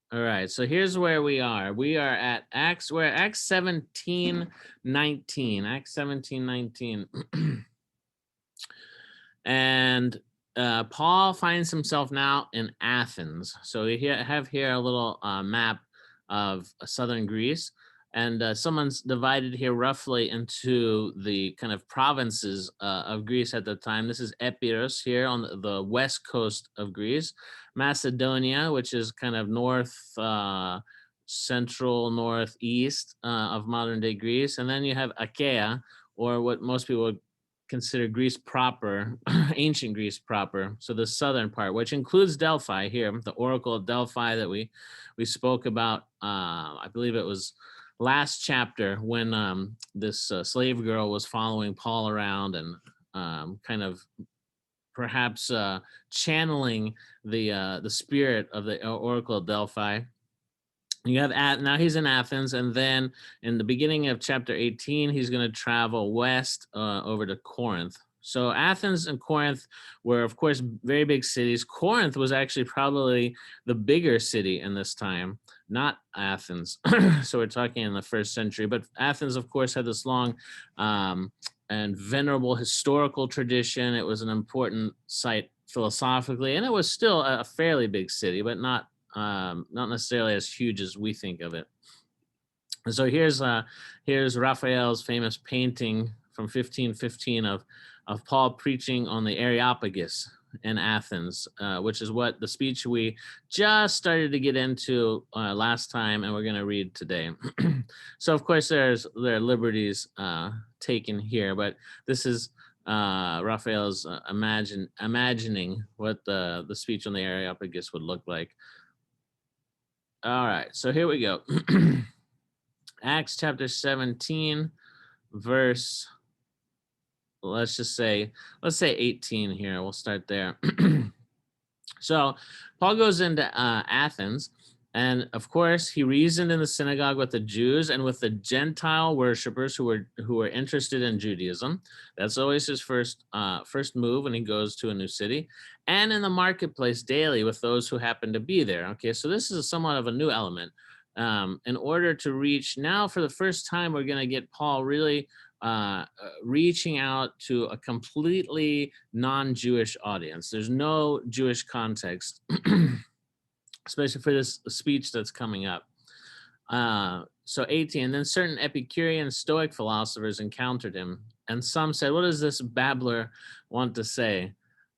All right, so here's where we are. We are at Acts, we're at Acts 17:19. Acts 17:19. And Paul finds himself now in Athens. So we have here a little map of southern Greece, and someone's divided here roughly into the kind of provinces of Greece at the time. This is Epirus here on the west coast of Greece, Macedonia, which is kind of north. Central northeast of modern day Greece, and then you have Achaia, or what most people would consider Greece proper, ancient Greece proper. So the southern part, which includes Delphi here, the Oracle of Delphi that we spoke about. I believe it was last chapter when this slave girl was following Paul around and kind of perhaps channeling the spirit of the Oracle of Delphi. You have now he's in Athens, and then in the beginning of chapter 18, he's going to travel west over to Corinth. So Athens and Corinth were, of course, very big cities. Corinth was actually probably the bigger city in this time, not Athens. So we're talking in the first century. But Athens, of course, had this long and venerable historical tradition. It was an important site philosophically, and it was still a fairly big city, but not necessarily as huge as we think of it. And so here's Raphael's famous painting from 1515 of Paul preaching on the Areopagus in Athens, which is what the speech we just started to get into last time, and we're going to read today. So of course there are liberties taken here, but this is Raphael's imagining what the speech on the Areopagus would look like. All right, so here we go. Acts chapter 17, verse, let's say 18 here. We'll start there. So Paul goes into Athens, and of course he reasoned in the synagogue with the Jews and with the Gentile worshipers who were interested in Judaism. That's always his first move when he goes to a new city, and in the marketplace daily with those who happen to be there. Okay, so this is somewhat of a new element. In order to reach, now for the first time, we're going to get Paul really reaching out to a completely non-Jewish audience. There's no Jewish context, especially for this speech that's coming up. So 18, then certain Epicurean Stoic philosophers encountered him, and some said, "What does this babbler want to say?"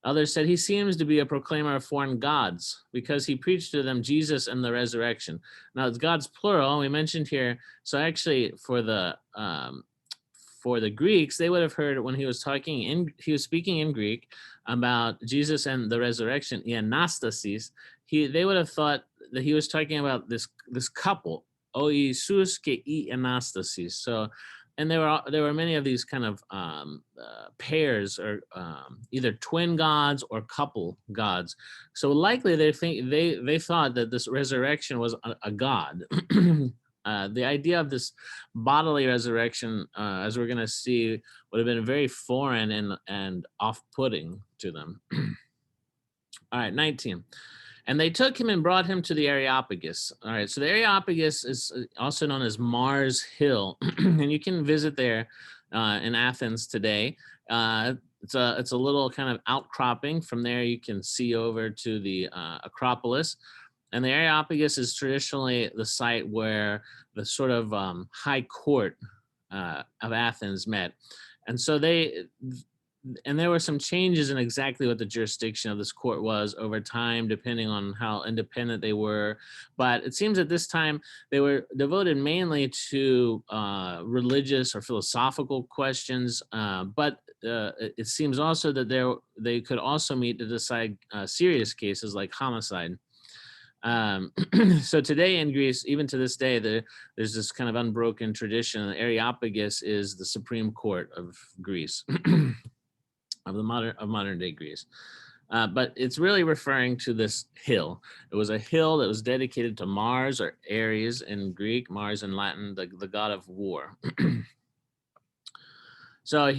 Others said, "He seems to be a proclaimer of foreign gods, because he preached to them Jesus and the resurrection." Now it's God's plural. We mentioned here. So actually, for the Greeks, they would have heard when he was speaking in Greek about Jesus and the resurrection, the anastasis. They would have thought that he was talking about this couple, o Isus ke I anastasis. So, and there were many of these kind of pairs, or either twin gods or couple gods. So likely they thought that this resurrection was a god. The idea of this bodily resurrection, as we're going to see, would have been very foreign and off-putting to them. All right, 19. And they took him and brought him to the Areopagus. All right, so the Areopagus is also known as Mars Hill, and you can visit there in Athens today. It's a little kind of outcropping. From there, you can see over to the Acropolis. And the Areopagus is traditionally the site where the sort of high court of Athens met. And so there were some changes in exactly what the jurisdiction of this court was over time, depending on how independent they were. But it seems at this time they were devoted mainly to religious or philosophical questions. But it seems also that they could also meet to decide serious cases like homicide. So today in Greece, even to this day, there's this kind of unbroken tradition. The Areopagus is the Supreme Court of Greece, of modern day Greece. But it's really referring to this hill. It was a hill that was dedicated to Mars, or Ares in Greek, Mars in Latin, the god of war. So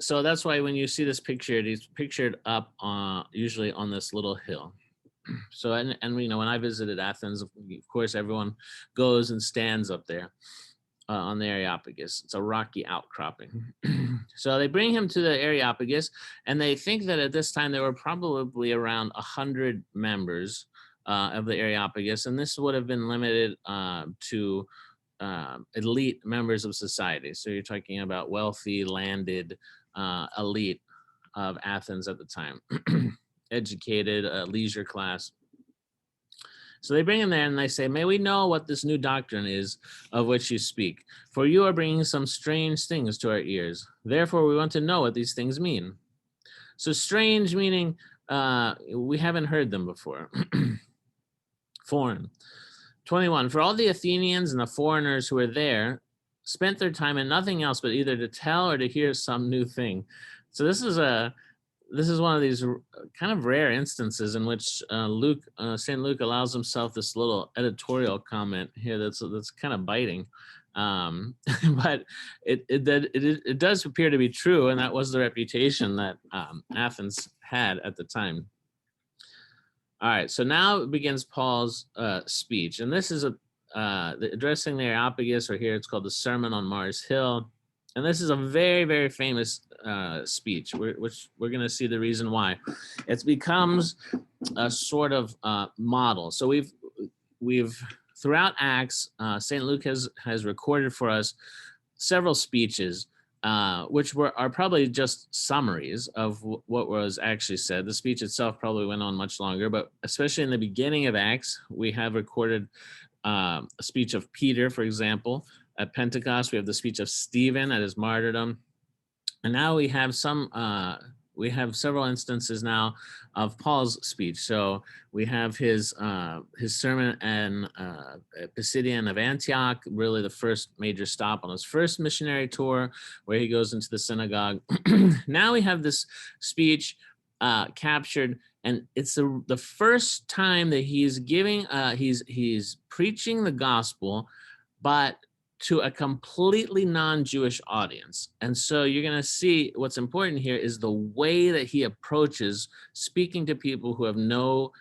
so that's why when you see this pictured, he's pictured up usually on this little hill. So, and when I visited Athens, of course, everyone goes and stands up there on the Areopagus. It's a rocky outcropping. So they bring him to the Areopagus, and they think that at this time there were probably around 100 members of the Areopagus, and this would have been limited to elite members of society. So you're talking about wealthy, landed elite of Athens at the time, educated, leisure class. So they bring him there and they say, may we know what this new doctrine is of which you speak? For you are bringing some strange things to our ears. Therefore, we want to know what these things mean. So strange meaning we haven't heard them before. Foreign. 21, for all the Athenians and the foreigners who were there spent their time in nothing else but either to tell or to hear some new thing. So this is one of these kind of rare instances in which St. Luke allows himself this little editorial comment here that's kind of biting. But it does appear to be true, and that was the reputation that Athens had at the time. All right, so now begins Paul's speech, and this is addressing the Areopagus, or here it's called the Sermon on Mars Hill. And this is a very, very famous speech, which we're going to see the reason why. It becomes a sort of model. So we've throughout Acts, St. Luke has recorded for us several speeches, which are probably just summaries of what was actually said. The speech itself probably went on much longer, but especially in the beginning of Acts, we have recorded a speech of Peter, for example. At Pentecost, we have the speech of Stephen at his martyrdom. And now we have several instances now of Paul's speech. So we have his sermon in Pisidian of Antioch, really the first major stop on his first missionary tour, where he goes into the synagogue. Now we have this speech captured, and it's the first time that he's giving, he's preaching the gospel, but to a completely non-Jewish audience. And so you're going to see what's important here is the way that he approaches speaking to people who have no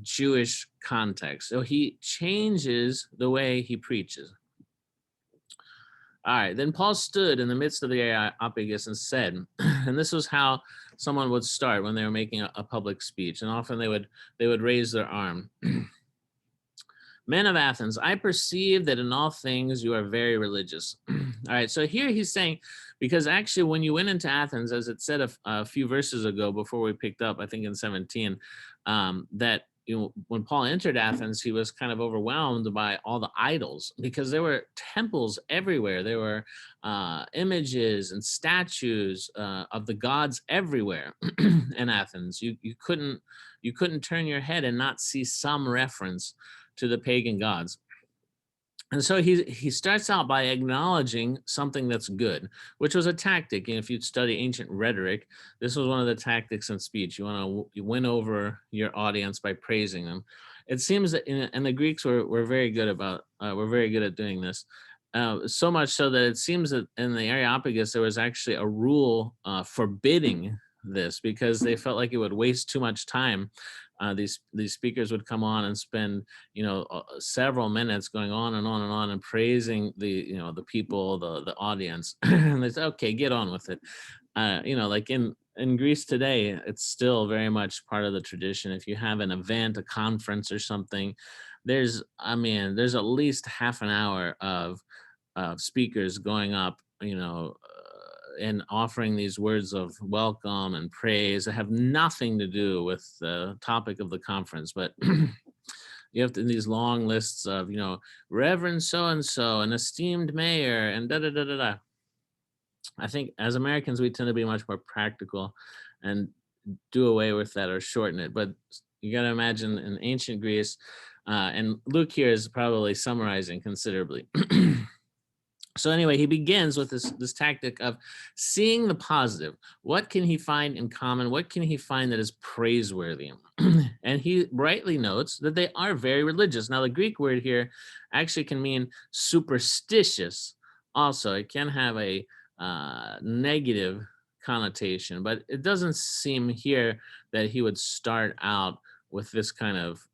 Jewish context. So he changes the way he preaches. All right, then Paul stood in the midst of the Areopagus and said, and this was how someone would start when they were making a public speech, and often they would raise their arm. Men of Athens, I perceive that in all things you are very religious. All right, so here he's saying, because actually when you went into Athens, as it said a few verses ago before we picked up, I think in 17, that when Paul entered Athens, he was kind of overwhelmed by all the idols, because there were temples everywhere. There were images and statues of the gods everywhere in Athens. You couldn't turn your head and not see some reference to the pagan gods. And so he starts out by acknowledging something that's good, which was a tactic. And if you'd study ancient rhetoric, this was one of the tactics in speech. You want to win over your audience by praising them. It seems that, and the Greeks were very good at doing this. So much so that it seems that in the Areopagus, there was actually a rule forbidding this, because they felt like it would waste too much time. These speakers would come on and spend several minutes going on and on and on and praising the people, the audience, and they say, okay, get on with it. Like in Greece today, it's still very much part of the tradition. If you have an event, a conference or something, there's at least half an hour of speakers going up, and offering these words of welcome and praise that have nothing to do with the topic of the conference. But you have these long lists of, Reverend so-and-so, an esteemed mayor, and da-da-da-da-da. I think as Americans, we tend to be much more practical and do away with that or shorten it. But you got to imagine in ancient Greece, and Luke here is probably summarizing considerably. So anyway, he begins with this tactic of seeing the positive. What can he find in common? What can he find that is praiseworthy? And he rightly notes that they are very religious. Now, the Greek word here actually can mean superstitious. Also, it can have a negative connotation, but it doesn't seem here that he would start out with this kind of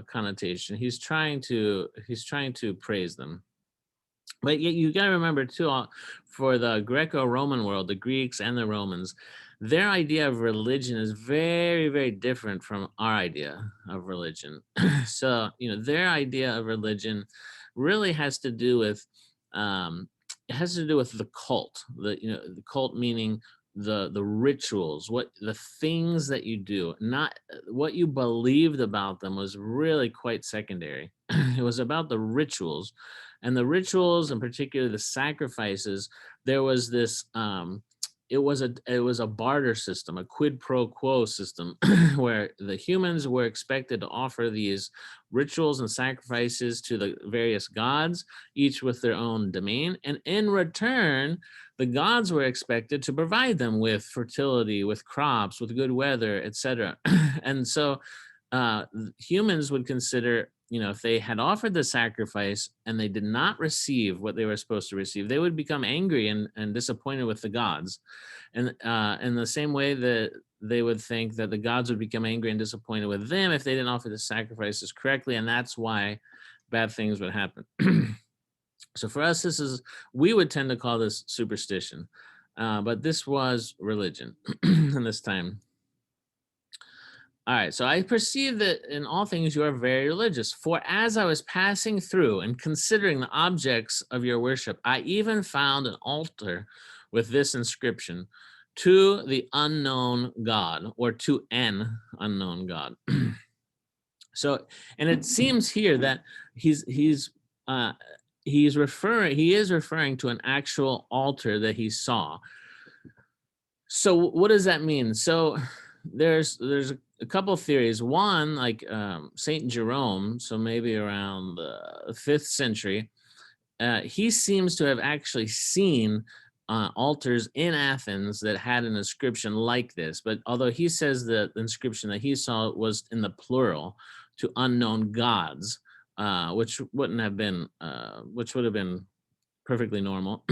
connotation. He's trying to praise them. But yet you got to remember too, for the Greco-Roman world, the Greeks and the Romans, their idea of religion is very, very different from our idea of religion. So, their idea of religion really has to do with, it has to do with the cult. The cult meaning the rituals, the things that you do, not what you believed about them, was really quite secondary. It was about the rituals, and the rituals, in particular the sacrifices. There was this it was a barter system, a quid pro quo system, where the humans were expected to offer these rituals and sacrifices to the various gods, each with their own domain, and in return the gods were expected to provide them with fertility, with crops, with good weather, etc. And so humans would consider, if they had offered the sacrifice and they did not receive what they were supposed to receive, they would become angry and disappointed with the gods. And in the same way that they would think that the gods would become angry and disappointed with them if they didn't offer the sacrifices correctly. And that's why bad things would happen. So for us, we would tend to call this superstition, but this was religion in this time. All right, so I perceive that in all things you are very religious. For as I was passing through and considering the objects of your worship, I even found an altar with this inscription: to the unknown God, or to an unknown God. So, and it seems here that he is referring to an actual altar that he saw. So what does that mean? So there's a couple of theories. One, like Saint Jerome, so maybe around the 5th century, he seems to have actually seen altars in Athens that had an inscription like this. But although he says that the inscription that he saw was in the plural, to unknown gods, which would have been perfectly normal.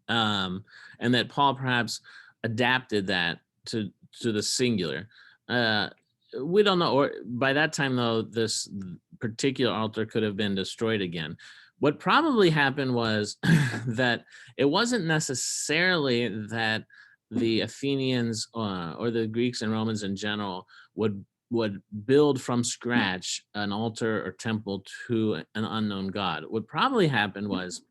And that Paul perhaps adapted that to the singular. We don't know, or by that time though, this particular altar could have been destroyed again. What probably happened was that it wasn't necessarily that the Athenians or the Greeks and Romans in general would build from scratch an altar or temple to an unknown god. What probably happened was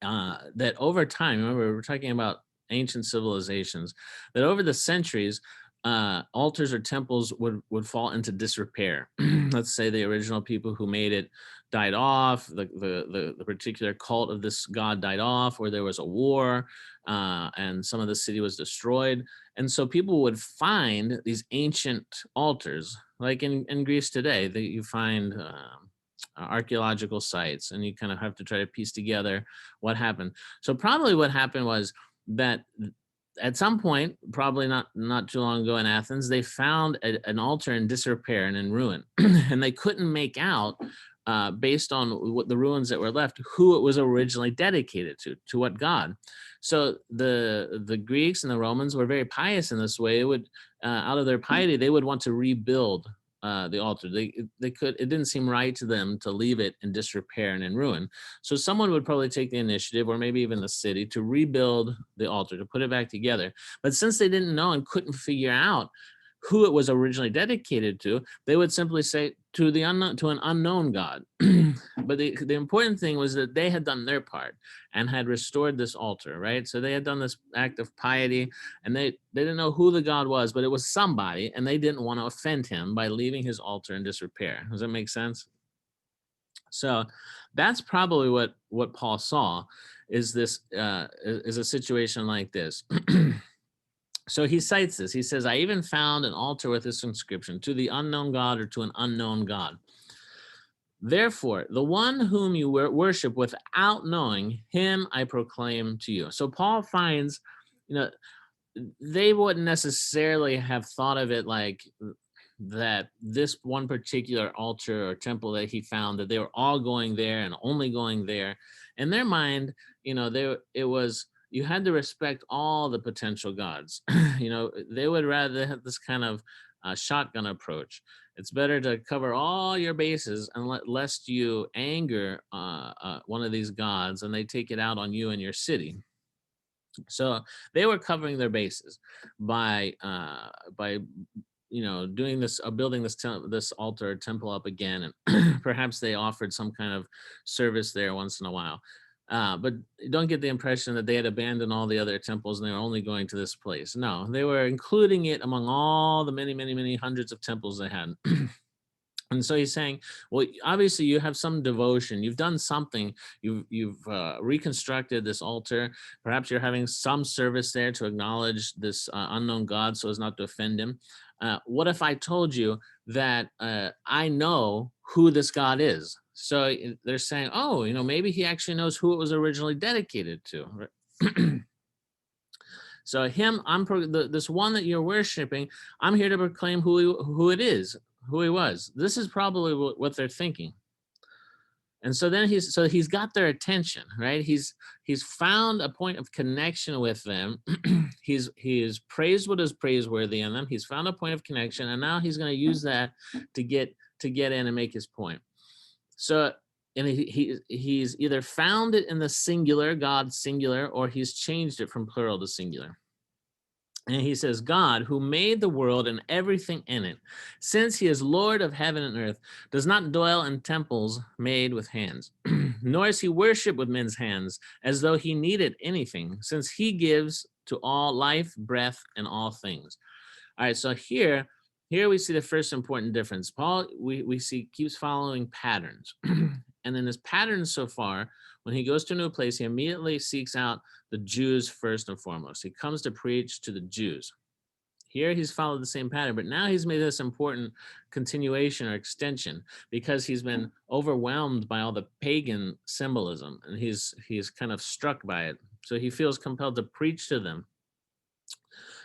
that over time, remember, we're talking about ancient civilizations, that over the centuries, altars or temples would fall into disrepair. Let's say the original people who made it died off, the particular cult of this god died off, or there was a war, and some of the city was destroyed. And so people would find these ancient altars, like in Greece today, that you find archaeological sites, and you kind of have to try to piece together what happened. So probably what happened was that at some point, probably not too long ago in Athens, they found an altar in disrepair and in ruin, and they couldn't make out, based on what the ruins that were left, who it was originally dedicated to what god. So the Greeks and the Romans were very pious in this way. It would, out of their piety, they would want to rebuild the altar. It didn't seem right to them to leave it in disrepair and in ruin. So someone would probably take the initiative, or maybe even the city, to rebuild the altar, to put it back together. But since they didn't know and couldn't figure out who it was originally dedicated to, they would simply say to an unknown god. But the important thing was that they had done their part and had restored this altar, right? So they had done this act of piety, and they didn't know who the god was, but it was somebody, and they didn't want to offend him by leaving his altar in disrepair. Does that make sense? So that's probably what Paul saw, is this is a situation like this. So he cites this. He says, I even found an altar with this inscription: to the unknown God, or to an unknown God. Therefore, the one whom you worship without knowing, him I proclaim to you. So Paul finds, they wouldn't necessarily have thought of it like that this one particular altar or temple that he found, that they were all going there and only going there. In their mind, you had to respect all the potential gods. They would rather have this kind of shotgun approach. It's better to cover all your bases and lest you anger one of these gods and they take it out on you and your city. So they were covering their bases by doing this, building this altar temple up again, and perhaps they offered some kind of service there once in a while. But don't get the impression that they had abandoned all the other temples and they were only going to this place. No, they were including it among all the many, many, many hundreds of temples they had. And so he's saying, well, obviously you have some devotion. You've done something. You've reconstructed this altar. Perhaps you're having some service there to acknowledge this unknown God so as not to offend him. What if I told you that I know who this God is? So they're saying, oh, maybe he actually knows who it was originally dedicated to. So him, this one that you're worshiping, I'm here to proclaim who it is, who he was. This is probably what they're thinking. And so then he's got their attention, right? He's found a point of connection with them. he's praised what is praiseworthy in them. He's found a point of connection, and now he's going to use that to get in and make his point. So, and he's either found it in the singular, God singular, or he's changed it from plural to singular. And he says, God, who made the world and everything in it, since he is Lord of heaven and earth, does not dwell in temples made with hands, nor is he worshipped with men's hands, as though he needed anything, since he gives to all life, breath, and all things. All right, so here we see the first important difference. Paul, we see, keeps following patterns. And in his patterns so far, when he goes to a new place, he immediately seeks out the Jews first and foremost. He comes to preach to the Jews. Here he's followed the same pattern, but now he's made this important continuation or extension because he's been overwhelmed by all the pagan symbolism, and he's kind of struck by it. So he feels compelled to preach to them.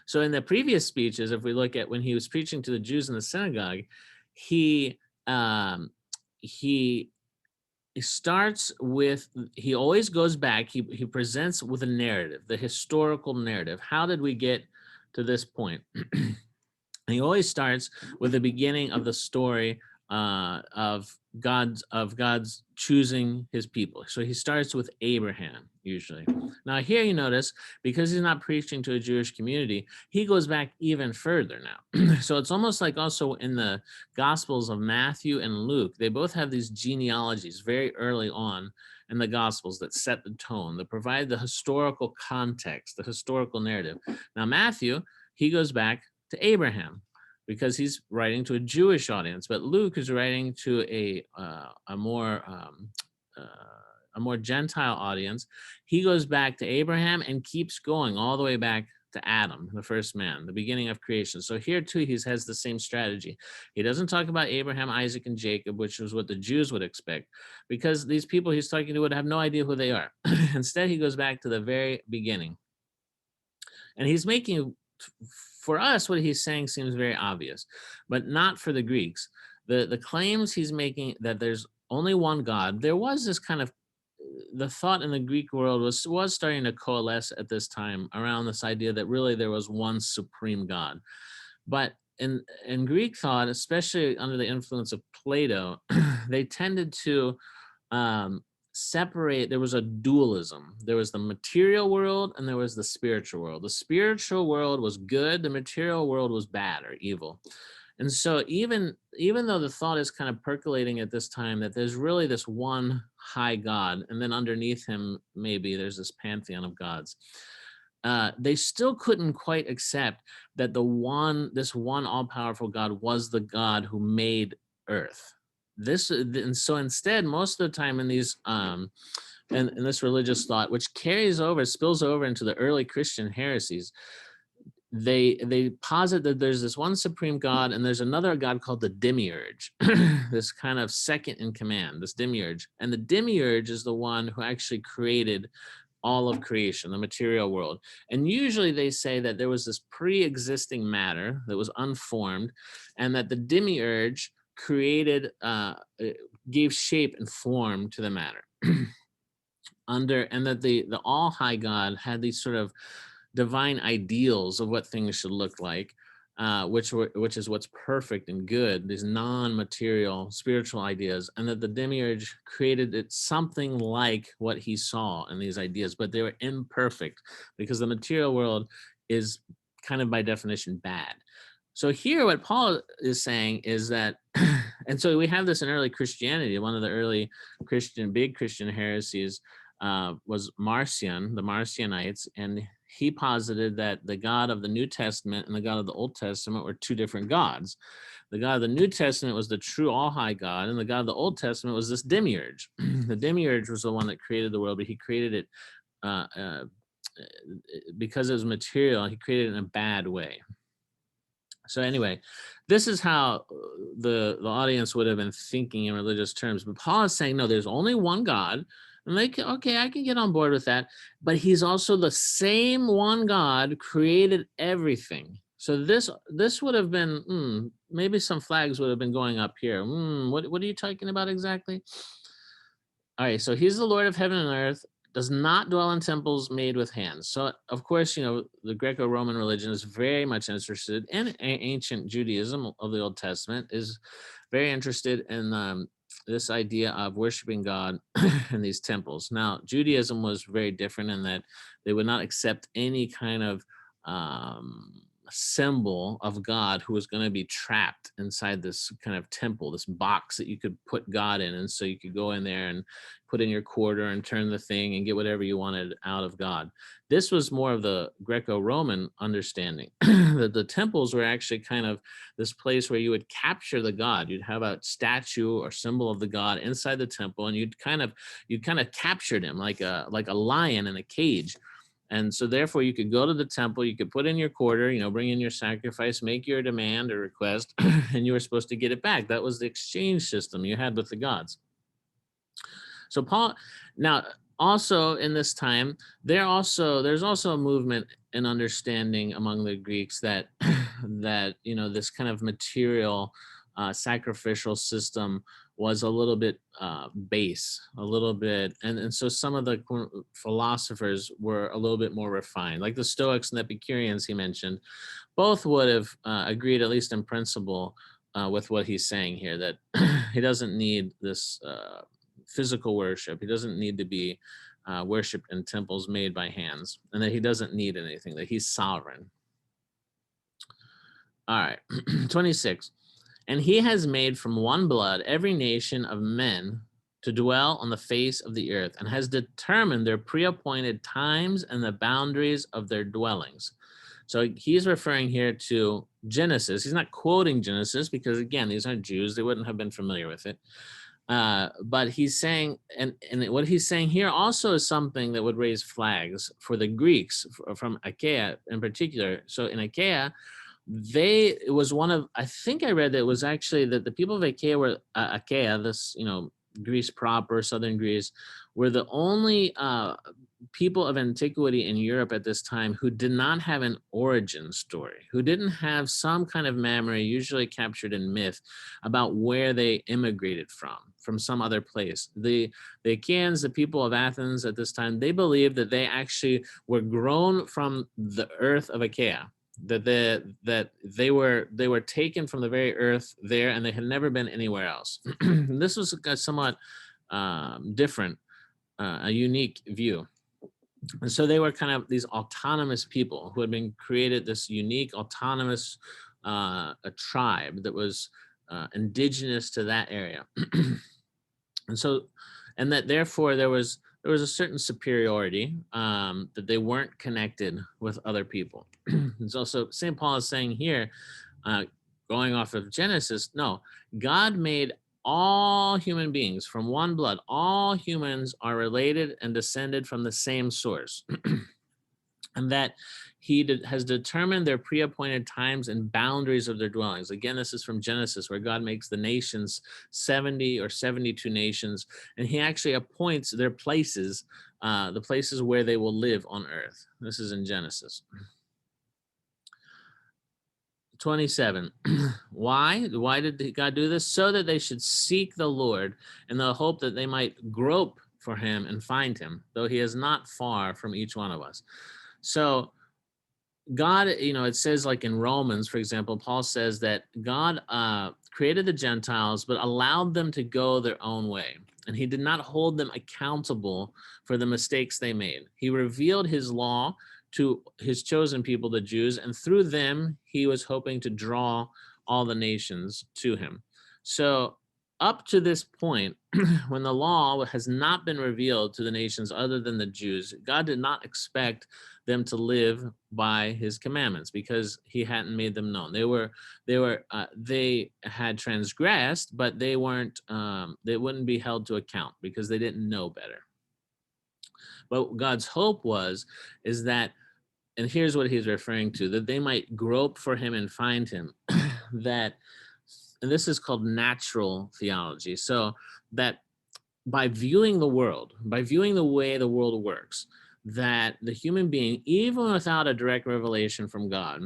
So in the previous speeches, if we look at when he was preaching to the Jews in the synagogue, he starts with, he always goes back, he presents with a narrative, the historical narrative. How did we get to this point? He always starts with the beginning of the story of God's choosing his people. So he starts with Abraham, usually. Now here you notice, because he's not preaching to a Jewish community, he goes back even further now. So it's almost like also in the Gospels of Matthew and Luke, they both have these genealogies very early on in the Gospels that set the tone, that provide the historical context, the historical narrative. Now Matthew, he goes back to Abraham, because he's writing to a Jewish audience, but Luke is writing to a more Gentile audience. He goes back to Abraham and keeps going all the way back to Adam, the first man, the beginning of creation. So here too, he has the same strategy. He doesn't talk about Abraham, Isaac, and Jacob, which is what the Jews would expect, because these people he's talking to would have no idea who they are. Instead, he goes back to the very beginning. And he's making, for us, what he's saying seems very obvious, but not for the Greeks. The claims he's making that there's only one God, there was this kind of, the thought in the Greek world was starting to coalesce at this time around this idea that really there was one supreme God. But in Greek thought, especially under the influence of Plato, they tended to separate. There was a dualism. There was the material world and there was the spiritual world. The spiritual world was good, the material world was bad or evil. And so even though the thought is kind of percolating at this time that there's really this one high God, and then underneath him maybe there's this pantheon of gods, they still couldn't quite accept that this one all-powerful God was the God who made earth. And so instead, most of the time in these in this religious thought, which spills over into the early Christian heresies, they posit that there's this one supreme God and there's another God called the demiurge, this kind of second in command, this demiurge. And the demiurge is the one who actually created all of creation, the material world. And usually they say that there was this pre-existing matter that was unformed, and that the demiurge created, gave shape and form to the matter. And that the all high God had these sort of divine ideals of what things should look like. which is what's perfect and good, these non-material spiritual ideas, and that the demiurge created it something like what he saw in these ideas, but they were imperfect because the material world is kind of by definition bad. So here what Paul is saying is that, and so we have this in early Christianity. One of the early big Christian heresies was Marcion, the Marcionites, and he posited that the God of the New Testament and the God of the Old Testament were two different gods. The God of the New Testament was the true all-high God, and the God of the Old Testament was this demiurge. The demiurge was the one that created the world, but he created it because it was material. He created it in a bad way. So anyway, this is how the audience would have been thinking in religious terms. But Paul is saying, no, there's only one God. And like, okay, I can get on board with that. But he's also the same one God created everything. So this would have been, maybe some flags would have been going up here. What are you talking about exactly? All right, so he's the Lord of heaven and earth, does not dwell in temples made with hands. So, of course, the Greco-Roman religion is very much interested, and ancient Judaism of the Old Testament is very interested in this idea of worshiping God in these temples. Now, Judaism was very different in that they would not accept any kind of symbol of God who was going to be trapped inside this kind of temple, this box that you could put God in. And so you could go in there and put in your quarter and turn the thing and get whatever you wanted out of God. This was more of the Greco-Roman understanding that the temples were actually kind of this place where you would capture the God. You'd have a statue or symbol of the God inside the temple, and you'd kind of captured him like a lion in a cage. And so therefore you could go to the temple, you could put in your quarter, bring in your sacrifice, make your demand or request, and you were supposed to get it back. That was the exchange system you had with the gods. So Paul, now also in this time, there's also a movement and understanding among the Greeks that this kind of material sacrificial system was a little bit base, a little bit, and so some of the philosophers were a little bit more refined, like the Stoics and the Epicureans he mentioned. Both would have agreed, at least in principle, with what he's saying here, that he doesn't need this physical worship. He doesn't need to be worshipped in temples made by hands, and that he doesn't need anything, that he's sovereign. All right, 26. And he has made from one blood every nation of men to dwell on the face of the earth, and has determined their pre-appointed times and the boundaries of their dwellings. So he's referring here to Genesis. He's not quoting Genesis because, again, these aren't Jews. They wouldn't have been familiar with it. But he's saying, and what he's saying here also is something that would raise flags for the Greeks from Achaia in particular. So in Achaia, it was one of, I think I read that it was actually that the people of Achaia were, this, Greece proper, southern Greece, were the only people of antiquity in Europe at this time who did not have an origin story, who didn't have some kind of memory, usually captured in myth, about where they immigrated from some other place. The Achaeans, the people of Athens at this time, they believed that they actually were grown from the earth of Achaia, that they were taken from the very earth there, and they had never been anywhere else. This was a somewhat different, a unique view. And so they were kind of these autonomous people who had been created, this unique autonomous a tribe that was indigenous to that area. And that therefore there was a certain superiority, that they weren't connected with other people. And so St. Paul is saying here, going off of Genesis, no, God made all human beings from one blood. All humans are related and descended from the same source. And that he has determined their pre-appointed times and boundaries of their dwellings. Again, this is from Genesis, where God makes the nations 70 or 72 nations, and he actually appoints their places, the places where they will live on earth. This is in Genesis. 27. Why did God do this? So that they should seek the Lord in the hope that they might grope for him and find him, though he is not far from each one of us. So God, it says like in Romans, for example, Paul says that God created the Gentiles, but allowed them to go their own way. And he did not hold them accountable for the mistakes they made. He revealed his law to his chosen people, the Jews, and through them, he was hoping to draw all the nations to him. So up to this point, when the law has not been revealed to the nations other than the Jews, God did not expect them to live by his commandments because he hadn't made them known. They had transgressed, but they wouldn't be held to account because they didn't know better. But God's hope is that, and here's what he's referring to, that they might grope for him and find him, and this is called natural theology. So that by viewing the world, by viewing the way the world works, that the human being, even without a direct revelation from God,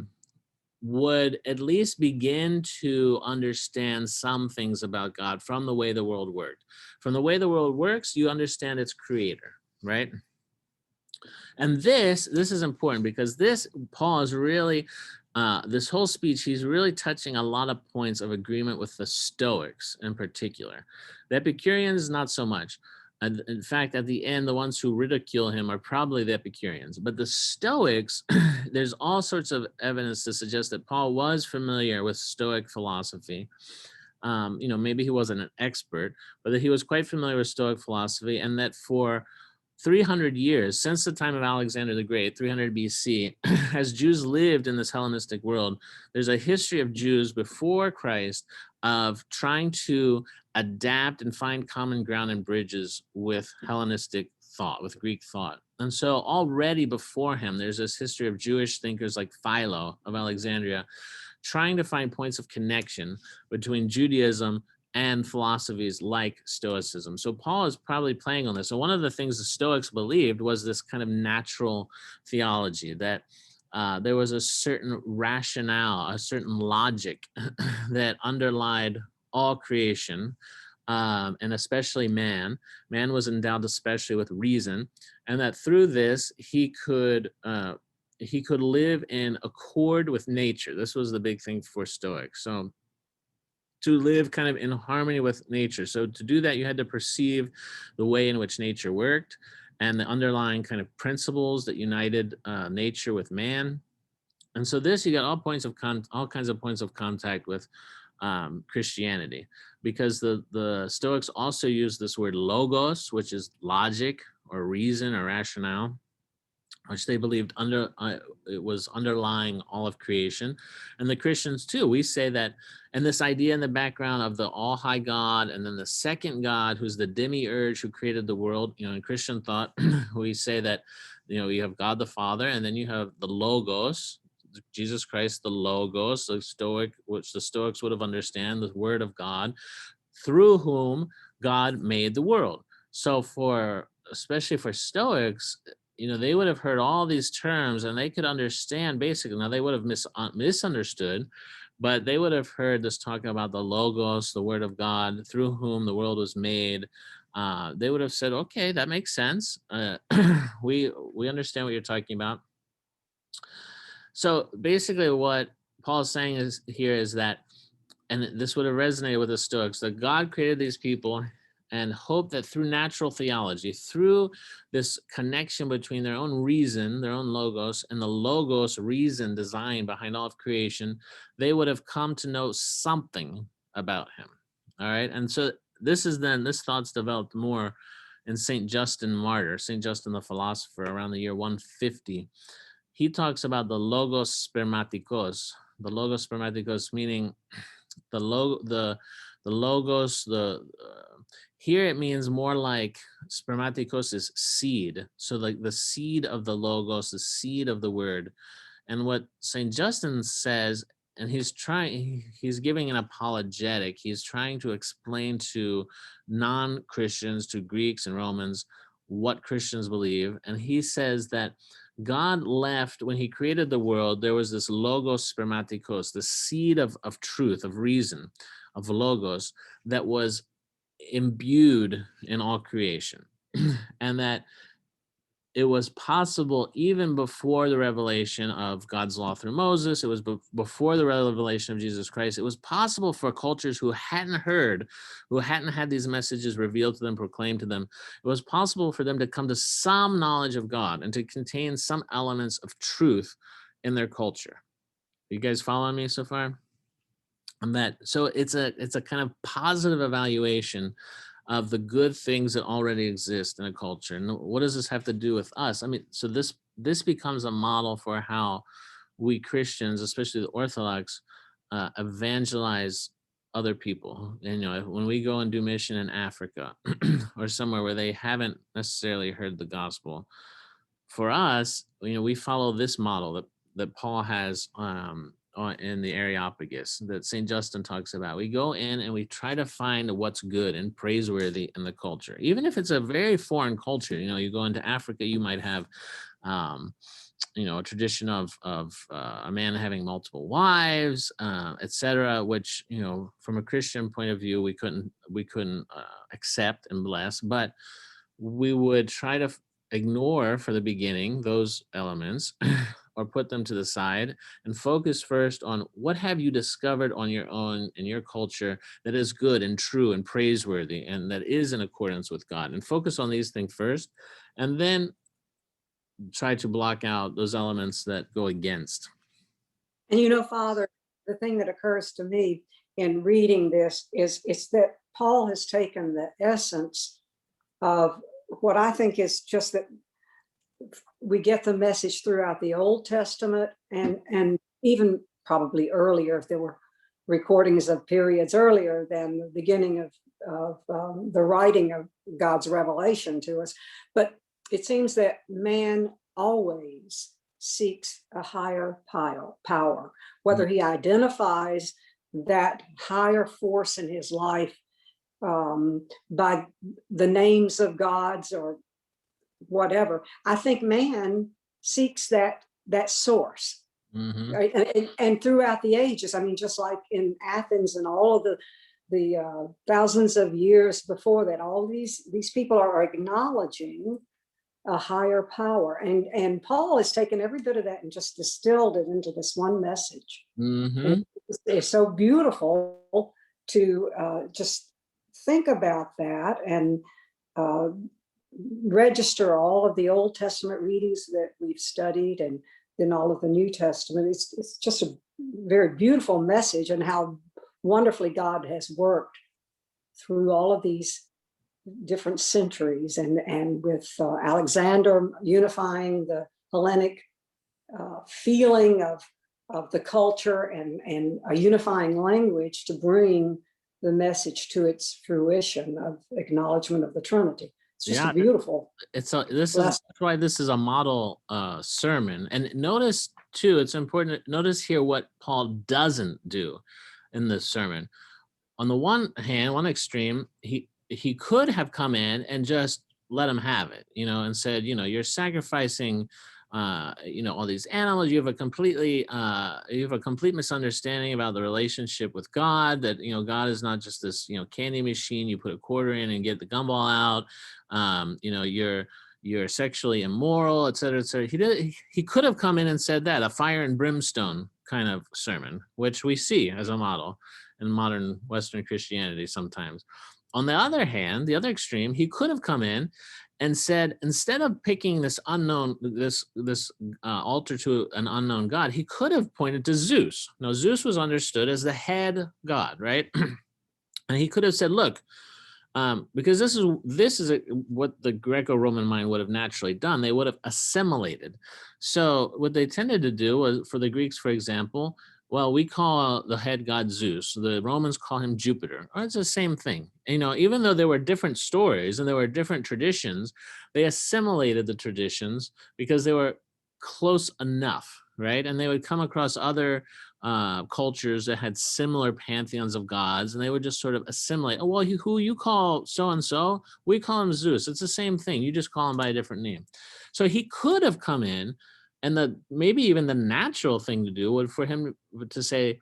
would at least begin to understand some things about God from the way the world worked. From the way the world works, you understand its creator, right? And this is important because Paul is really, this whole speech, he's really touching a lot of points of agreement with the Stoics in particular. The Epicureans, not so much. In fact, at the end, the ones who ridicule him are probably the Epicureans. But the Stoics, there's all sorts of evidence to suggest that Paul was familiar with Stoic philosophy. Maybe he wasn't an expert, but that he was quite familiar with Stoic philosophy, and that for 300 years, since the time of Alexander the Great, 300 BC, as Jews lived in this Hellenistic world, there's a history of Jews before Christ of trying to adapt and find common ground and bridges with Hellenistic thought, with Greek thought. And so already before him, there's this history of Jewish thinkers like Philo of Alexandria trying to find points of connection between Judaism and philosophies like Stoicism. So Paul is probably playing on this. So one of the things the Stoics believed was this kind of natural theology, that there was a certain rationale, a certain logic that underlied all creation, and especially man. Man was endowed especially with reason, and that through this he could live in accord with nature. This was the big thing for Stoics. So to live kind of in harmony with nature. So to do that, you had to perceive the way in which nature worked and the underlying kind of principles that united nature with man. And so this, you got all kinds of points of contact with Christianity, because the Stoics also use this word logos, which is logic or reason or rationale, which they believed it was underlying all of creation. And the Christians too, we say that, and this idea in the background of the all high God, and then the second God, who's the demiurge who created the world. In Christian thought, we say that, you have God the Father, and then you have the Logos, Jesus Christ, the Logos, which the Stoics would have understand, the Word of God, through whom God made the world. So especially for Stoics, they would have heard all these terms and they could understand basically. Now they would have misunderstood, but they would have heard this talking about the Logos, the Word of God, through whom the world was made. They would have said, okay, that makes sense. We understand what you're talking about. So basically what Paul is saying is that, and this would have resonated with the Stoics, that God created these people and hoped that through natural theology, through this connection between their own reason, their own logos, and the logos reason design behind all of creation, they would have come to know something about him. All right. And so this thought's developed more in St. Justin Martyr, St. Justin the philosopher, around the year 150. He talks about the logos spermatikos. The logos spermatikos meaning the logos, here it means more like spermatikos is seed. So like the seed of the logos, the seed of the word. And what St. Justin says, and he's giving an apologetic. He's trying to explain to non-Christians, to Greeks and Romans, what Christians believe. And he says that God left, when he created the world, there was this logos spermatikos, the seed of truth, of reason, of logos, that was imbued in all creation. And that it was possible even before the revelation of God's law through Moses. It was before the revelation of Jesus Christ. It was possible for cultures who hadn't heard, who hadn't had these messages revealed to them, proclaimed to them. It was possible for them to come to some knowledge of God and to contain some elements of truth in their culture. You guys following me so far? On that, so it's a kind of positive evaluation of the good things that already exist in a culture. And what does this have to do with us? I mean, so this becomes a model for how we Christians, especially the Orthodox, evangelize other people. And, when we go and do mission in Africa or somewhere where they haven't necessarily heard the gospel, for us, we follow this model that Paul has in the Areopagus that St. Justin talks about. We go in and we try to find what's good and praiseworthy in the culture, even if it's a very foreign culture. You go into Africa, you might have a tradition of a man having multiple wives, etc., which from a Christian point of view we couldn't accept and bless, but we would try to ignore for the beginning those elements or put them to the side and focus first on what have you discovered on your own in your culture that is good and true and praiseworthy and that is in accordance with God, and focus on these things first, and then try to block out those elements that go against. And Father, the thing that occurs to me in reading this is that Paul has taken the essence of what I think is just that we get the message throughout the Old Testament and even probably earlier, if there were recordings of periods earlier than the beginning of the writing of God's revelation to us. But it seems that man always seeks a higher power, whether he identifies that higher force in his life by the names of gods or whatever. I think man seeks that source. Mm-hmm. Right? And throughout the ages, I mean, just like in Athens and all of the thousands of years before that, all these people are acknowledging a higher power, and Paul has taken every bit of that and just distilled it into this one message. Mm-hmm. It's so beautiful to just think about that and register all of the Old Testament readings that we've studied and then all of the New Testament. It's just a very beautiful message, and how wonderfully God has worked through all of these different centuries, and with Alexander unifying the Hellenic feeling of the culture and a unifying language to bring the message to its fruition of acknowledgement of the Trinity. It's just a beautiful. That's why this is a model sermon. And notice too, it's important to notice here what Paul doesn't do in this sermon. On the one hand, one extreme, he could have come in and just let him have it, and said, you're sacrificing all these animals. You have a complete misunderstanding about the relationship with God, that God is not just this candy machine you put a quarter in and get the gumball out. You're sexually immoral, et cetera, et cetera. He could have come in and said that, a fire and brimstone kind of sermon, which we see as a model in modern Western Christianity sometimes. On the other hand, the other extreme, he could have come in and said, instead of picking this unknown, this altar to an unknown god, he could have pointed to Zeus. Now, Zeus was understood as the head god, right? And he could have said, look, because this is what the Greco-Roman mind would have naturally done. They would have assimilated. So what they tended to do was, for the Greeks, for example, well, we call the head god Zeus. The Romans call him Jupiter. Or it's the same thing. Even though there were different stories and there were different traditions, they assimilated the traditions because they were close enough, right? And they would come across other cultures that had similar pantheons of gods, and they would just sort of assimilate. Oh, well, who you call so-and-so, we call him Zeus. It's the same thing. You just call him by a different name. So he could have come in, and maybe even the natural thing to do would for him to say,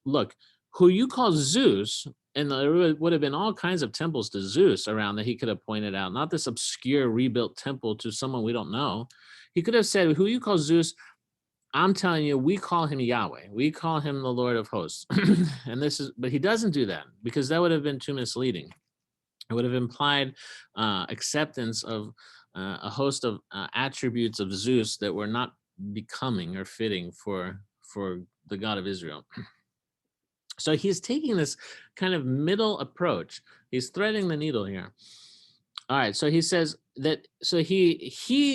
look, who you call Zeus and there would have been all kinds of temples to Zeus around that he could have pointed out, not this obscure rebuilt temple to someone we don't know. He could have said, who you call Zeus, I'm telling you, we call him Yahweh. We call him the Lord of hosts. And this is, but he doesn't do that because that would have been too misleading. It would have implied acceptance of a host of attributes of Zeus that were not becoming or fitting for the God of Israel. So he's taking this kind of middle approach. He's threading the needle here. All right, so he says that, so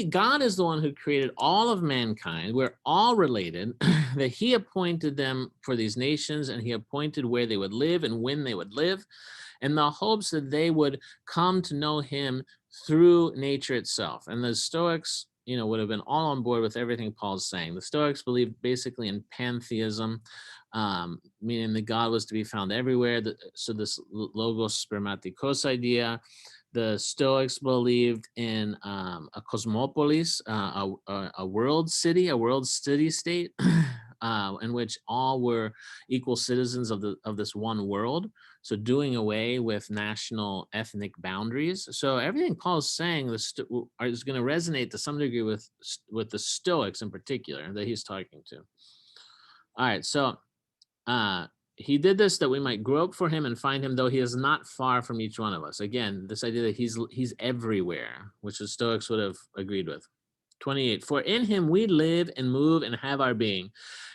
God is the one who created all of mankind. We're all related, that he appointed them for these nations, and he appointed where they would live and when they would live, in the hopes that they would come to know him through nature itself. And the Stoics, would have been all on board with everything Paul's saying. The Stoics believed basically in pantheism, meaning that God was to be found everywhere. So this logos spermatikos idea. The Stoics believed in a cosmopolis, a world city, a world city-state, in which all were equal citizens of this one world. So doing away with national ethnic boundaries. So everything Paul's saying is going to resonate to some degree with the Stoics in particular that he's talking to. All right, so he did this that we might grope for him and find him, though he is not far from each one of us. Again, this idea that he's everywhere, which the Stoics would have agreed with. 28, for in him we live and move and have our being,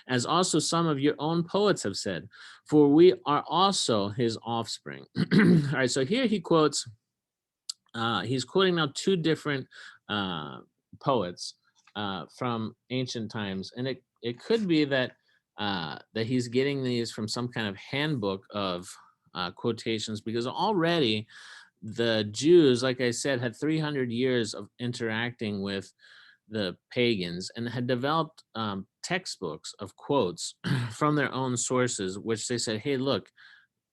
as also some of your own poets have said, for we are also his offspring. All right, so here he quotes, he's quoting now two different poets from ancient times. And it could be that that he's getting these from some kind of handbook of quotations, because already the Jews, like I said, had 300 years of interacting with the pagans and had developed textbooks of quotes from their own sources, which they said, hey, look,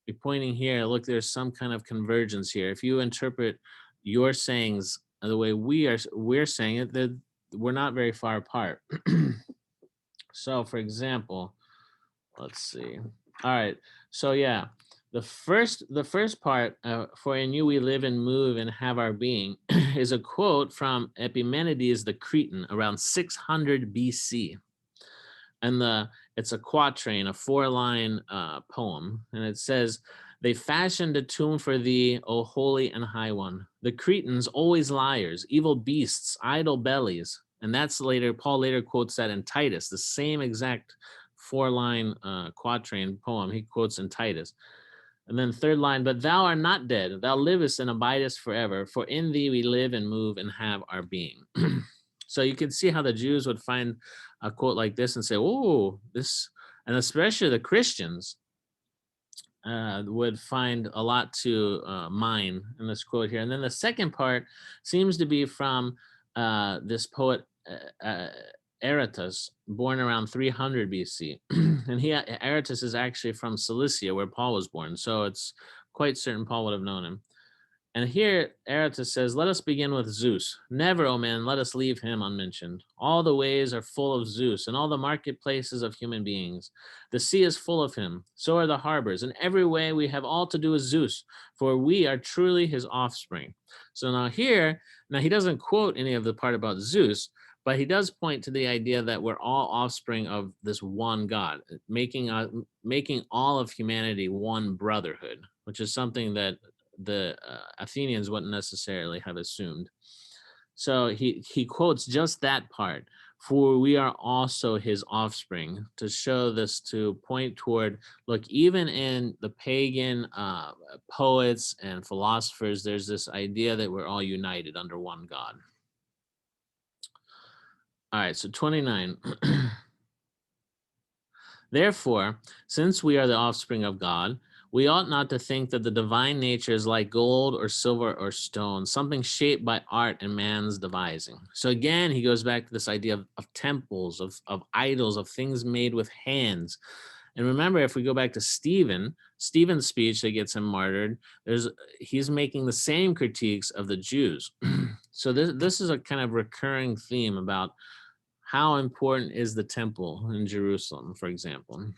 you're pointing here, look, there's some kind of convergence here. If you interpret your sayings the way we're saying it, that we're not very far apart. So for example, let's see. All right, so yeah, the first part, for in you we live and move and have our being, is a quote from Epimenides the Cretan around 600 BC. And it's a quatrain, a 4-line poem, and it says, they fashioned a tomb for thee, O holy and high one. The Cretans, always liars, evil beasts, idle bellies. And that's later, Paul later quotes that in Titus, the same exact 4-line quatrain poem he quotes in Titus. And then third line, but thou art not dead, thou livest and abidest forever, for in thee we live and move and have our being. So you can see how the Jews would find a quote like this and say, oh, this, and especially the Christians would find a lot to mine in this quote here. And then the second part seems to be from this poet Areopagus, born around 300 BC. And Areopagus is actually from Cilicia, where Paul was born. So it's quite certain Paul would have known him. And here Areopagus says, let us begin with Zeus. Never, O man, let us leave him unmentioned. All the ways are full of Zeus, and all the marketplaces of human beings. The sea is full of him, so are the harbors. In every way we have all to do with Zeus, for we are truly his offspring. So now he doesn't quote any of the part about Zeus, but he does point to the idea that we're all offspring of this one God, making all of humanity one brotherhood, which is something that the Athenians wouldn't necessarily have assumed. So he quotes just that part, for we are also his offspring, to show this, to point toward, look, even in the pagan poets and philosophers, there's this idea that we're all united under one God. All right, so 29. Therefore, since we are the offspring of God, we ought not to think that the divine nature is like gold or silver or stone, something shaped by art and man's devising. So again, he goes back to this idea of temples, of idols, of things made with hands. And remember, if we go back to Stephen's speech that gets him martyred, he's making the same critiques of the Jews. So this is a kind of recurring theme about how important is the temple in Jerusalem, for example.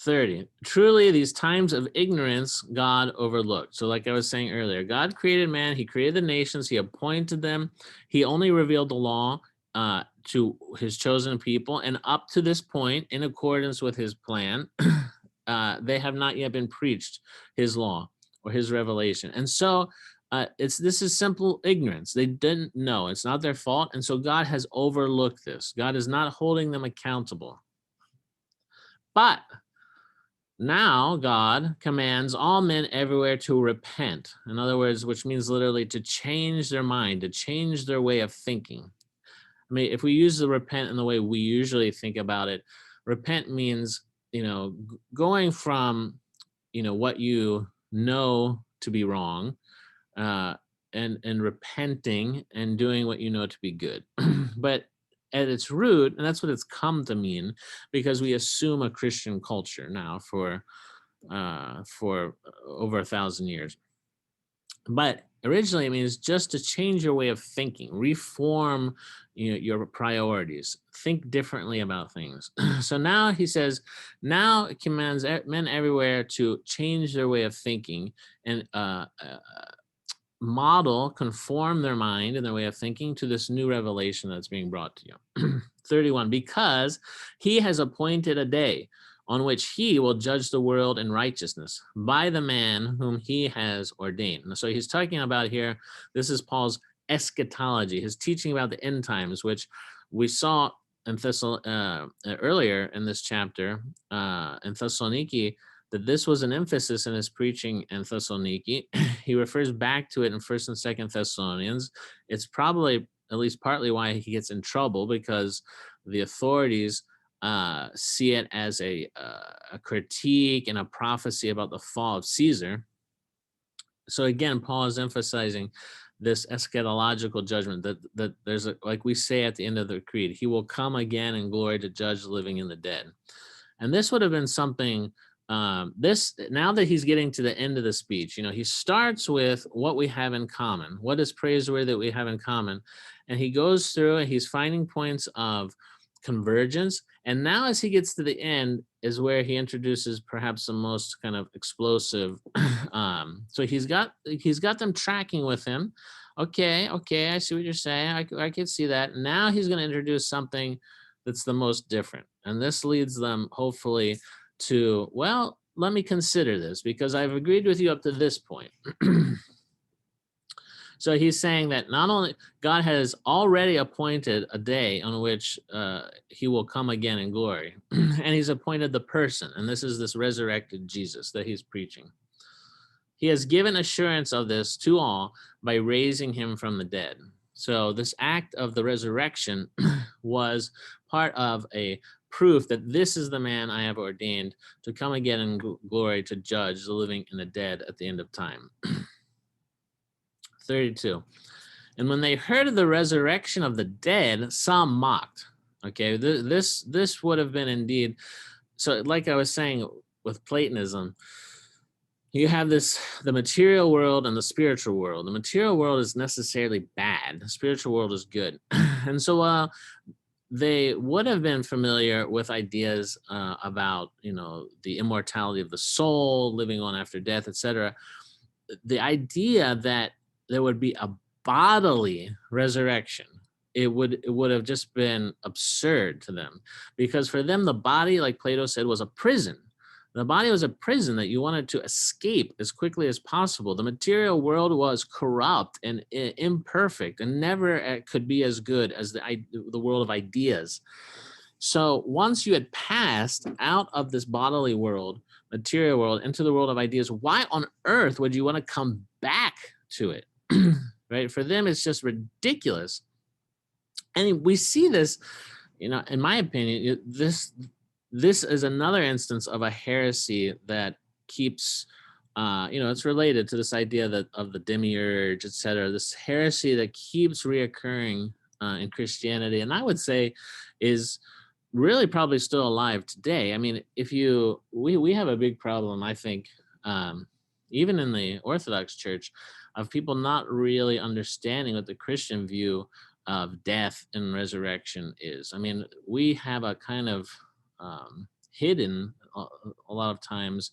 30. Truly, these times of ignorance God overlooked. So like I was saying earlier, God created man, he created the nations, he appointed them, he only revealed the law to his chosen people. And up to this point, in accordance with his plan, they have not yet been preached his law or his revelation. And so this is simple ignorance. They didn't know. It's not their fault. And so God has overlooked this. God is not holding them accountable. But now God commands all men everywhere to repent. In other words, which means literally to change their mind, to change their way of thinking. I mean, if we use the repent in the way we usually think about it, repent means, going from, what you know to be wrong, and repenting and doing what you know to be good. But at its root, and that's what it's come to mean, because we assume a Christian culture now for over 1,000 years. But originally it means just to change your way of thinking, reform your priorities, think differently about things. So now he says, now it commands men everywhere to change their way of thinking and conform their mind and their way of thinking to this new revelation that's being brought to you. 31, because he has appointed a day on which he will judge the world in righteousness by the man whom he has ordained. And so he's talking about here, this is Paul's eschatology, his teaching about the end times, which we saw in earlier in this chapter in Thessaloniki, that this was an emphasis in his preaching in Thessaloniki. He refers back to it in 1st and 2nd Thessalonians. It's probably at least partly why he gets in trouble, because the authorities see it as a critique and a prophecy about the fall of Caesar. So again, Paul is emphasizing this eschatological judgment that there's like we say at the end of the creed, he will come again in glory to judge the living and the dead. And this would have been something, now that he's getting to the end of the speech, he starts with what we have in common, what is praiseworthy that we have in common. And he goes through and he's finding points of convergence. And now as he gets to the end is where he introduces perhaps the most kind of explosive. So he's got them tracking with him. Okay, I see what you're saying. I can see that. Now he's going to introduce something that's the most different. And this leads them hopefully to, well, let me consider this because I've agreed with you up to this point. So he's saying that not only God has already appointed a day on which he will come again in glory, and he's appointed the person, and this is this resurrected Jesus that he's preaching. He has given assurance of this to all by raising him from the dead. So this act of the resurrection was part of a proof that this is the man I have ordained to come again in glory to judge the living and the dead at the end of time. 32. And when they heard of the resurrection of the dead, some mocked. Okay, this would have been indeed. So like I was saying with Platonism, you have the material world and the spiritual world. The material world is necessarily bad. The spiritual world is good. And so they would have been familiar with ideas about, the immortality of the soul, living on after death, etc. The idea that there would be a bodily resurrection, it would have just been absurd to them, because for them the body, like Plato said, was a prison. The body was a prison that you wanted to escape as quickly as possible. The material world was corrupt and imperfect and never could be as good as the world of ideas. So once you had passed out of this bodily world, material world, into the world of ideas, why on earth would you want to come back to it? Right? For them, it's just ridiculous. And we see this, in my opinion, this is another instance of a heresy that keeps, it's related to this idea of the demiurge, etc. This heresy that keeps reoccurring in Christianity, and I would say is really probably still alive today. I mean, we have a big problem, I think, even in the Orthodox Church, of people not really understanding what the Christian view of death and resurrection is. I mean, we have a kind of hidden a lot of times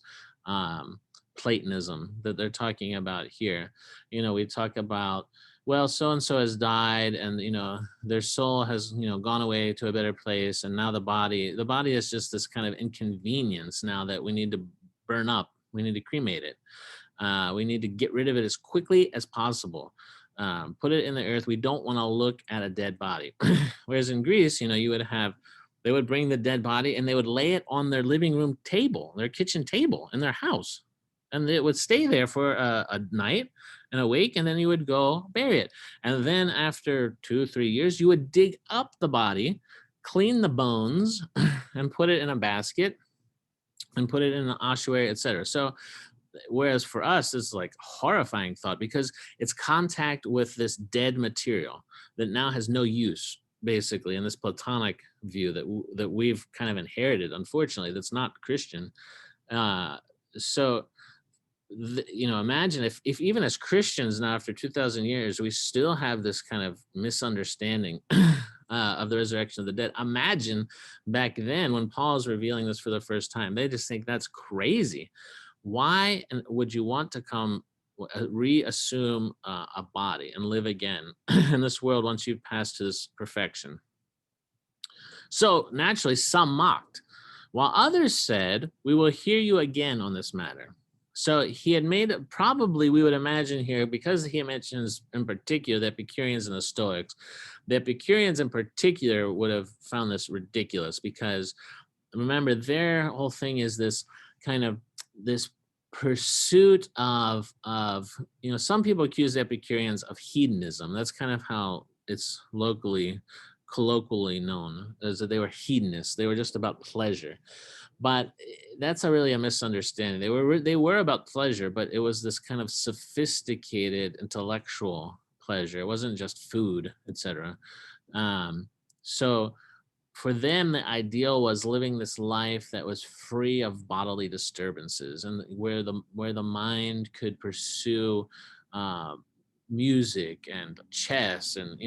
Platonism that they're talking about here. We talk about, well, so and so has died, and their soul has gone away to a better place, and now the body is just this kind of inconvenience now that we need to burn up. We need to cremate it. We need to get rid of it as quickly as possible. Put it in the earth. We don't want to look at a dead body. Whereas in Greece, they would bring the dead body and they would lay it on their living room table, their kitchen table in their house. And it would stay there for a night and a week, and then you would go bury it. And then after 2-3 years, you would dig up the body, clean the bones, and put it in a basket and put it in an ossuary, etc. So whereas for us, it's like horrifying thought, because it's contact with this dead material that now has no use, basically, in this Platonic view that we've kind of inherited, unfortunately, that's not Christian. Imagine if even as Christians now, after 2,000 years, we still have this kind of misunderstanding of the resurrection of the dead. Imagine back then when Paul's revealing this for the first time. They just think that's crazy. Why would you want to come reassume a body and live again in this world once you've passed to this perfection? So naturally, some mocked, while others said, "We will hear you again on this matter." So he had made, probably we would imagine here, because he mentions in particular the Epicureans and the Stoics, the Epicureans in particular would have found this ridiculous, because remember, their whole thing is this kind of this pursuit of some people accuse the Epicureans of hedonism. That's kind of how it's colloquially known, as that they were hedonists. They were just about pleasure. But that's really a misunderstanding. They were about pleasure, but it was this kind of sophisticated intellectual pleasure. It wasn't just food, etc. So for them, the ideal was living this life that was free of bodily disturbances, and where the mind could pursue music and chess, and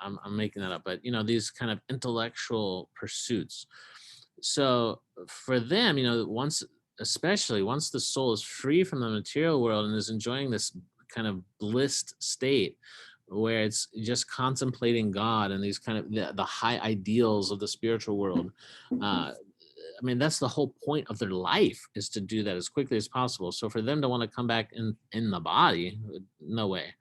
I'm making that up, but these kind of intellectual pursuits. So for them, especially once the soul is free from the material world and is enjoying this kind of blissed state where it's just contemplating God and these kind of the high ideals of the spiritual world, that's the whole point of their life, is to do that as quickly as possible. So for them to want to come back in the body, no way.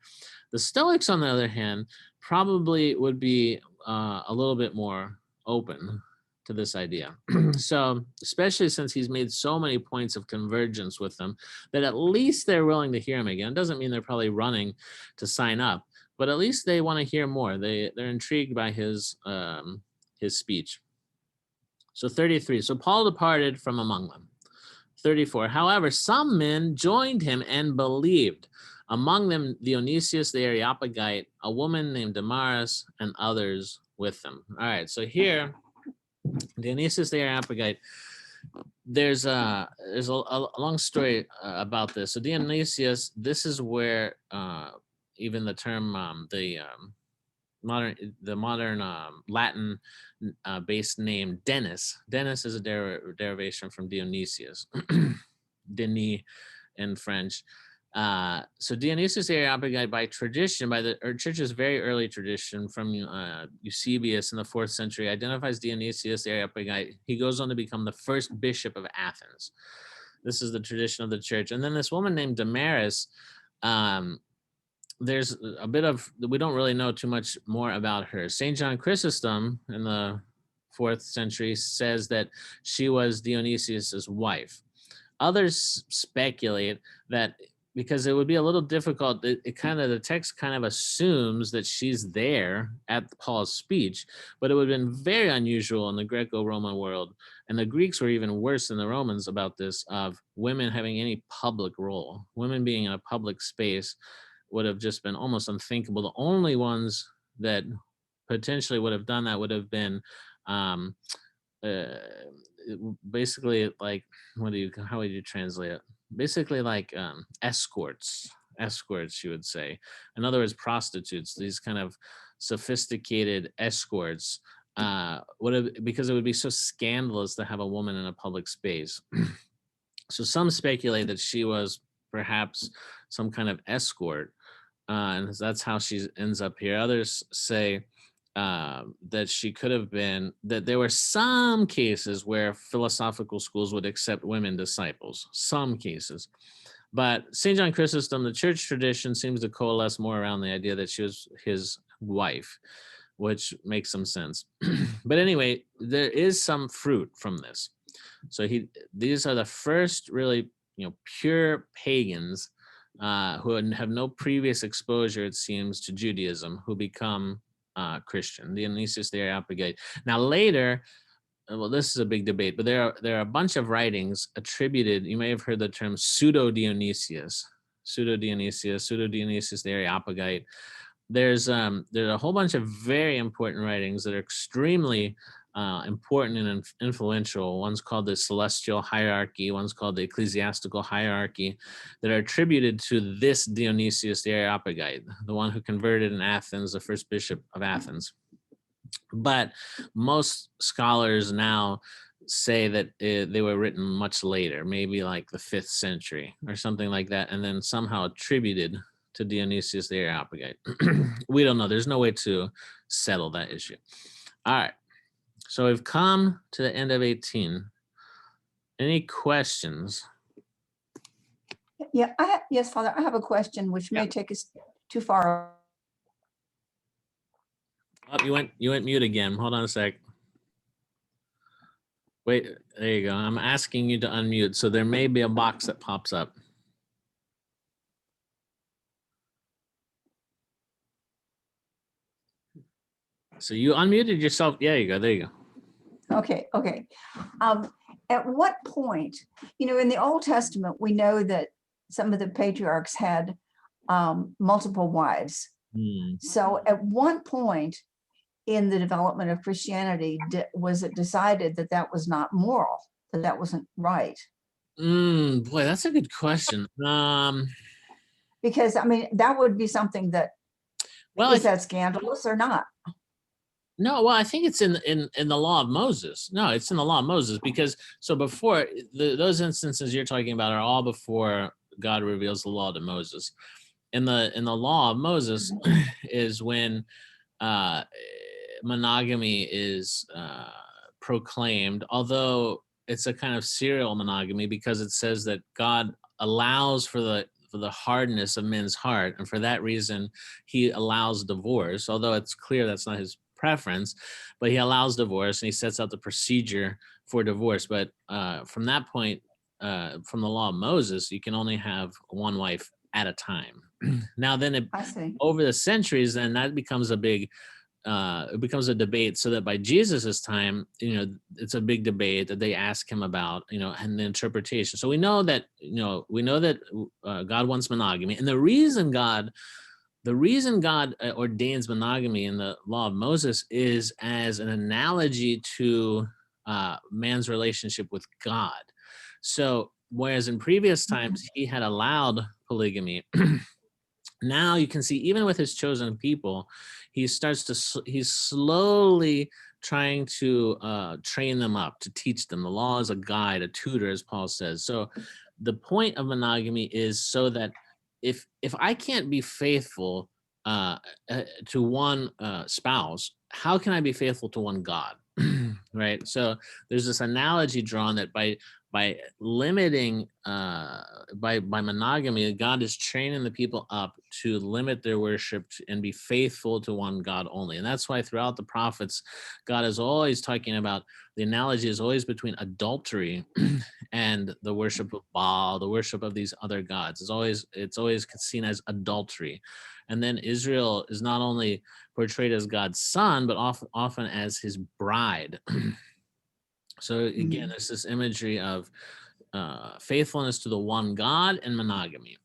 The Stoics, on the other hand, probably would be a little bit more open to this idea. So especially since he's made so many points of convergence with them, that at least they're willing to hear him again. It doesn't mean they're probably running to sign up, but at least they want to hear more. They're intrigued by his speech. So 33, so Paul departed from among them. 34, however, some men joined him and believed, among them Dionysius the Areopagite, a woman named Damaris, and others with them. All right, so here, Dionysius the Areopagite, there's a long story about this. So Dionysius, this is where even the term modern Latin based name Denis is a derivation from Dionysius, Denis in French. So Dionysius the Areopagite, by tradition, by the church's very early tradition from Eusebius in the 4th century, identifies Dionysius the Areopagite. He goes on to become the first bishop of Athens. This is the tradition of the church. And then this woman named Damaris, there's a bit of, we don't really know too much more about her. St. John Chrysostom in the 4th century says that she was Dionysius's wife. Others speculate that because it would be a little difficult, the text kind of assumes that she's there at Paul's speech, but it would have been very unusual in the Greco-Roman world, and the Greeks were even worse than the Romans about this, of women having any public role. Women being in a public space would have just been almost unthinkable. The only ones that potentially would have done that would have been basically like, how would you translate it? Basically like escorts, you would say. In other words, prostitutes, these kind of sophisticated escorts because it would be so scandalous to have a woman in a public space. So some speculate that she was perhaps some kind of escort, and that's how she ends up here. Others say that she could have been, that there were some cases where philosophical schools would accept women disciples, some cases. But St. John Chrysostom, the church tradition seems to coalesce more around the idea that she was his wife, which makes some sense. But anyway, there is some fruit from this. So these are the first really, pure pagans who have no previous exposure, it seems, to Judaism, who become Christian, Dionysius the Areopagite. Now later, well, this is a big debate, but there are a bunch of writings attributed. You may have heard the term pseudo-Dionysius the Areopagite. There's a whole bunch of very important writings that are extremely important and influential. One's called the Celestial Hierarchy, one's called the Ecclesiastical Hierarchy, that are attributed to this Dionysius the Areopagite, the one who converted in Athens, the first bishop of Athens. But most scholars now say that they were written much later, maybe like the 5th century or something like that, and then somehow attributed to Dionysius the Areopagite. We don't know. There's no way to settle that issue. All right. So we've come to the end of 18. Any questions? Yeah, yes, Father, I have a question which may take us too far. Oh, you went mute again. Hold on a sec. Wait, there you go. I'm asking you to unmute, so there may be a box that pops up. So you unmuted yourself. Yeah, there you go. There you go. Okay. At what point, in the Old Testament, we know that some of the patriarchs had multiple wives. So at one point in the development of Christianity, was it decided that that was not moral, that wasn't right? Boy, that's a good question. Because that would be something that, well, is that scandalous or not? No, well, I think it's in the law of Moses. No, it's in the law of Moses, because so before those instances you're talking about are all before God reveals the law to Moses. In the law of Moses is when monogamy is proclaimed, although it's a kind of serial monogamy, because it says that God allows for the hardness of men's heart, and for that reason he allows divorce, although it's clear that's not his preference, but he allows divorce and he sets out the procedure for divorce. But from that point, from the law of Moses, you can only have one wife at a time. Now then over the centuries, then that becomes a big it becomes a debate, so that by Jesus's time, it's a big debate that they ask him about, and the interpretation. So we know that God wants monogamy, and the reason God ordains monogamy in the law of Moses is as an analogy to man's relationship with God. So whereas in previous times he had allowed polygamy, now you can see even with his chosen people, he's slowly trying to train them up, to teach them. The law is a guide, a tutor, as Paul says. So the point of monogamy is so that if I can't be faithful to one spouse, how can I be faithful to one God? Right? So there's this analogy drawn that by limiting by monogamy, God is training the people up to limit their worship and be faithful to one God only. And that's why throughout the prophets, God is always talking about, the analogy is always between adultery and the worship of Baal, the worship of these other gods. It's always seen as adultery. And then Israel is not only portrayed as God's son, but often as his bride. So again, there's this imagery of faithfulness to the one God and monogamy.